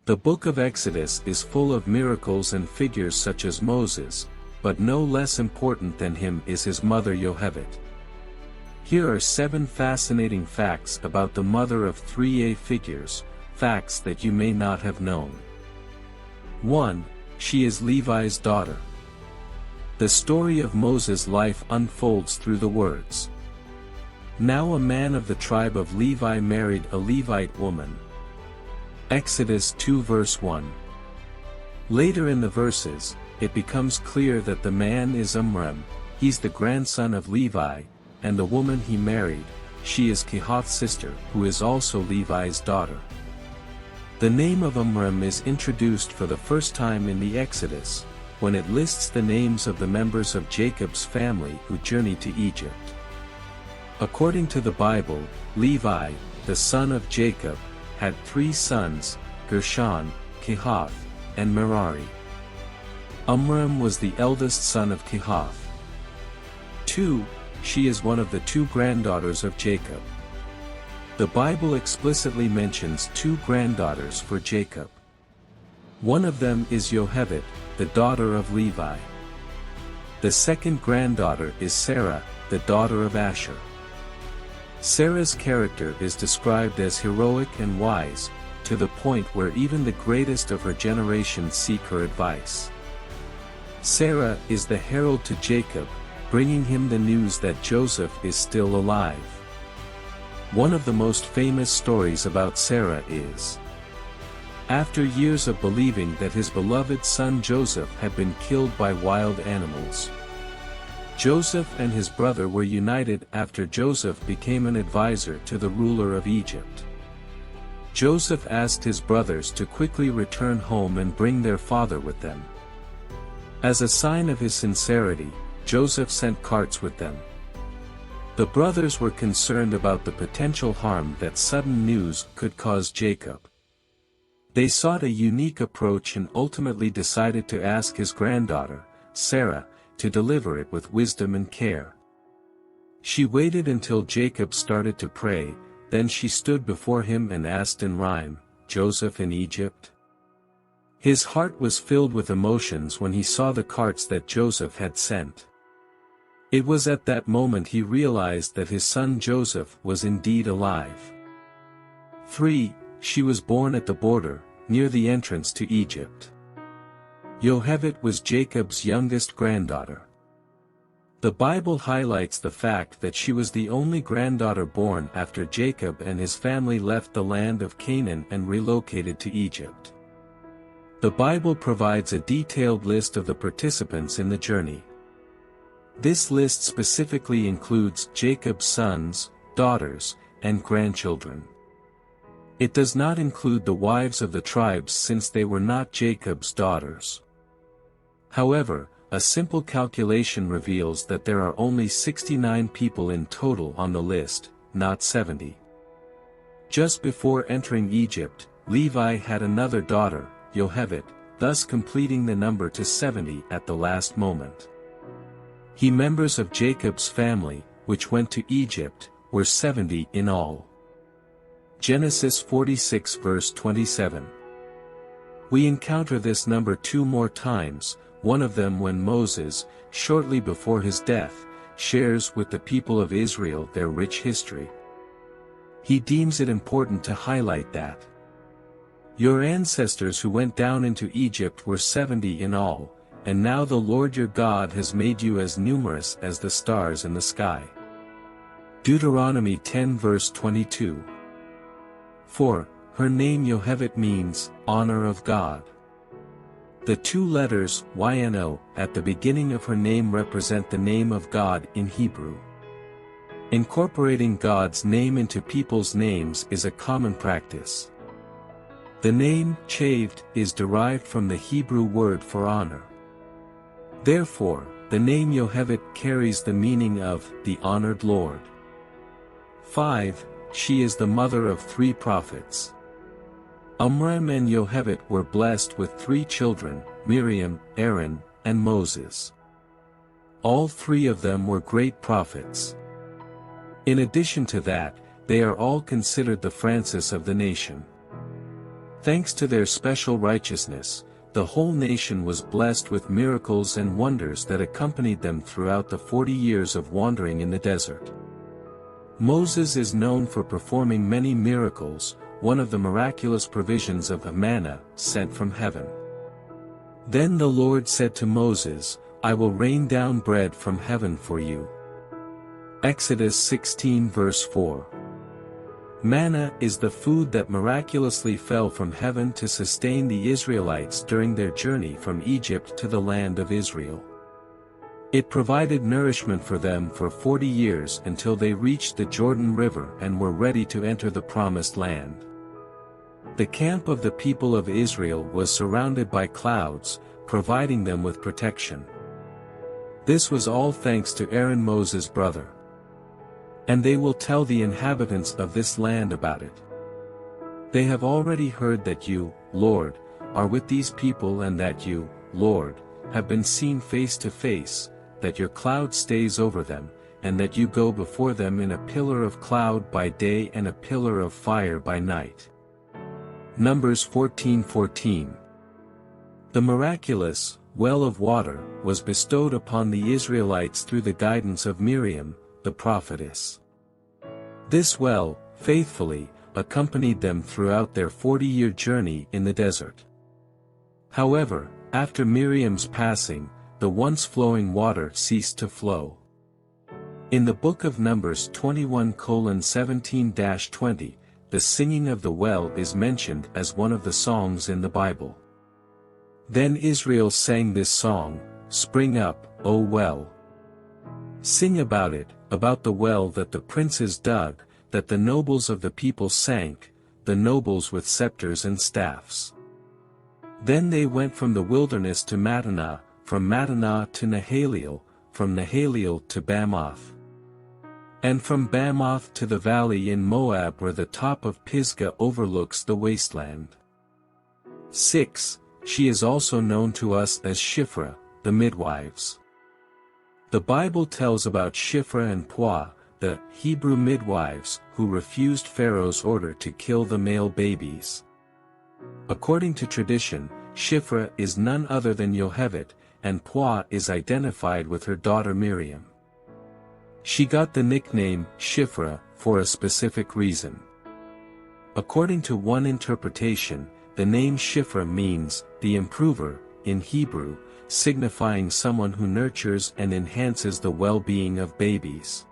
The book of Exodus is full of miracles and figures such as Moses, but no less important than him is his mother Jochebed. Here are 7 fascinating facts about the mother of 3A figures, facts that you may not have known. 1. She is Levi's daughter. The story of Moses' life unfolds through the words. Now a man of the tribe of Levi married a Levite woman. Exodus 2 verse 1. Later in the verses, it becomes clear that the man is Miriam, he's the grandson of Levi, and the woman he married, she is Kehath's sister, who is also Levi's daughter. The name of Miriam is introduced for the first time in the Exodus, when it lists the names of the members of Jacob's family who journeyed to Egypt. According to the Bible, Levi, the son of Jacob, had 3 sons, Gershon, Kehath, and Merari. Miriam was the eldest son of Kehath. 2. She is one of the 2 granddaughters of Jacob. The Bible explicitly mentions 2 granddaughters for Jacob. One of them is Jochebed, the daughter of Levi. The second granddaughter is Sarah, the daughter of Asher. Sarah's character is described as heroic and wise, to the point where even the greatest of her generation seek her advice. Sarah is the herald to Jacob, bringing him the news that Joseph is still alive. One of the most famous stories about Sarah is: after years of believing that his beloved son Joseph had been killed by wild animals, Joseph and his brother were united after Joseph became an advisor to the ruler of Egypt. Joseph asked his brothers to quickly return home and bring their father with them. As a sign of his sincerity, Joseph sent carts with them. The brothers were concerned about the potential harm that sudden news could cause Jacob. They sought a unique approach and ultimately decided to ask his granddaughter, Sarah, to deliver it with wisdom and care. She waited until Jacob started to pray, then she stood before him and asked in rhyme, "Joseph in Egypt?" His heart was filled with emotions when he saw the carts that Joseph had sent. It was at that moment he realized that his son Joseph was indeed alive. 3. She was born at the border, near the entrance to Egypt. Jochebed was Jacob's youngest granddaughter. The Bible highlights the fact that she was the only granddaughter born after Jacob and his family left the land of Canaan and relocated to Egypt. The Bible provides a detailed list of the participants in the journey. This list specifically includes Jacob's sons, daughters, and grandchildren. It does not include the wives of the tribes since they were not Jacob's daughters. However, a simple calculation reveals that there are only 69 people in total on the list, not 70. Just before entering Egypt, Levi had another daughter, Jochebed, thus completing the number to 70 at the last moment. Members of Jacob's family, which went to Egypt, were 70 in all. Genesis 46 verse 27. We encounter this number 2 more times, one of them when Moses, shortly before his death, shares with the people of Israel their rich history. He deems it important to highlight that your ancestors who went down into Egypt were 70 in all, and now the Lord your God has made you as numerous as the stars in the sky. Deuteronomy 10 verse 22. 4. Her name Jochebed means, honor of God. The 2 letters, YNO, at the beginning of her name represent the name of God in Hebrew. Incorporating God's name into people's names is a common practice. The name, Chaved, is derived from the Hebrew word for honor. Therefore, the name Jochebed carries the meaning of, the honored Lord. 5. She is the mother of 3 prophets. Miriam and Jochebed were blessed with 3 children, Miriam, Aaron, and Moses. All 3 of them were great prophets. In addition to that, they are all considered the Francis of the nation. Thanks to their special righteousness, the whole nation was blessed with miracles and wonders that accompanied them throughout the 40 years of wandering in the desert. Moses is known for performing many miracles, one of the miraculous provisions of manna, sent from heaven. Then the Lord said to Moses, I will rain down bread from heaven for you. Exodus 16 verse 4. Manna is the food that miraculously fell from heaven to sustain the Israelites during their journey from Egypt to the land of Israel. It provided nourishment for them for 40 years until they reached the Jordan River and were ready to enter the Promised Land. The camp of the people of Israel was surrounded by clouds, providing them with protection. This was all thanks to Aaron, Moses' brother. And they will tell the inhabitants of this land about it. They have already heard that you, Lord, are with these people and that you, Lord, have been seen face to face, that your cloud stays over them, and that you go before them in a pillar of cloud by day and a pillar of fire by night. Numbers 14:14. The miraculous well of water was bestowed upon the Israelites through the guidance of Miriam, the prophetess. This well, faithfully, accompanied them throughout their 40-year journey in the desert. However, after Miriam's passing, the once flowing water ceased to flow. In the book of Numbers 21:17-20, the singing of the well is mentioned as one of the songs in the Bible. Then Israel sang this song, Spring up, O well. Sing about it, about the well that the princes dug, that the nobles of the people sank, the nobles with scepters and staffs. Then they went from the wilderness to Mattanah, from Mattanah to Nahaliel, from Nahaliel to Bamoth. And from Bamoth to the valley in Moab where the top of Pisgah overlooks the wasteland. 6. She is also known to us as Shiphrah, the midwives. The Bible tells about Shiphrah and Puah, the Hebrew midwives, who refused Pharaoh's order to kill the male babies. According to tradition, Shiphrah is none other than Jochebed, and Puah is identified with her daughter Miriam. She got the nickname Shiphrah for a specific reason. According to one interpretation, the name Shiphrah means the improver, in Hebrew, signifying someone who nurtures and enhances the well-being of babies.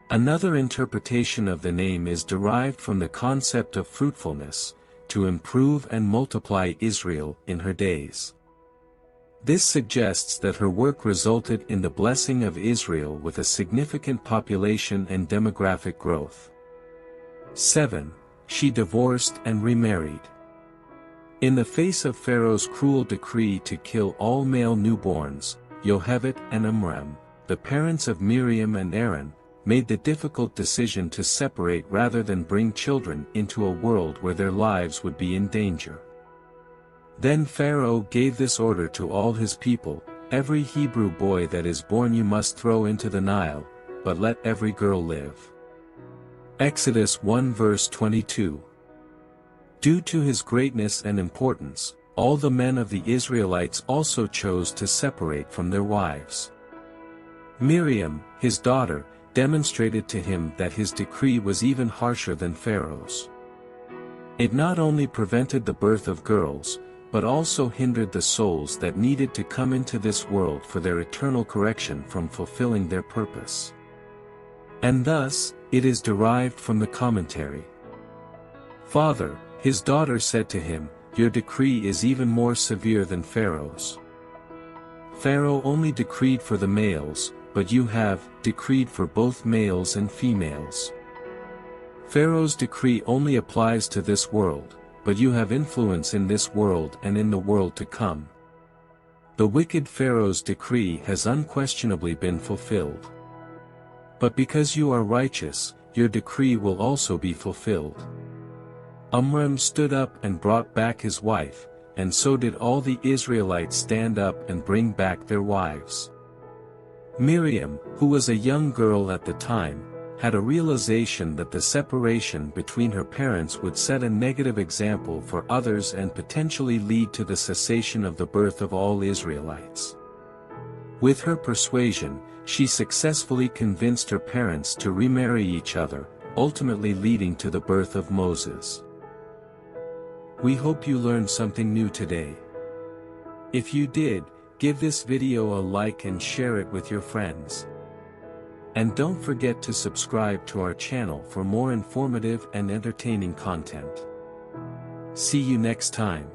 Another interpretation of the name is derived from the concept of fruitfulness, to improve and multiply Israel in her days. This suggests that her work resulted in the blessing of Israel with a significant population and demographic growth. 7. She divorced and remarried. In the face of Pharaoh's cruel decree to kill all male newborns, Jochebed and Amram, the parents of Miriam and Aaron, made the difficult decision to separate rather than bring children into a world where their lives would be in danger. Then Pharaoh gave this order to all his people, every Hebrew boy that is born you must throw into the Nile, but let every girl live. Exodus 1 verse 22. Due to his greatness and importance, all the men of the Israelites also chose to separate from their wives. Miriam, his daughter, demonstrated to him that his decree was even harsher than Pharaoh's. It not only prevented the birth of girls, but also hindered the souls that needed to come into this world for their eternal correction from fulfilling their purpose. And thus, it is derived from the commentary. Father, his daughter said to him, your decree is even more severe than Pharaoh's. Pharaoh only decreed for the males, but you have decreed for both males and females. Pharaoh's decree only applies to this world, but you have influence in this world and in the world to come. The wicked Pharaoh's decree has unquestionably been fulfilled. But because you are righteous, your decree will also be fulfilled. Amram stood up and brought back his wife, and so did all the Israelites stand up and bring back their wives. Miriam, who was a young girl at the time, had a realization that the separation between her parents would set a negative example for others and potentially lead to the cessation of the birth of all Israelites. With her persuasion, she successfully convinced her parents to remarry each other, ultimately leading to the birth of Moses. We hope you learned something new today. If you did, give this video a like and share it with your friends. And don't forget to subscribe to our channel for more informative and entertaining content. See you next time.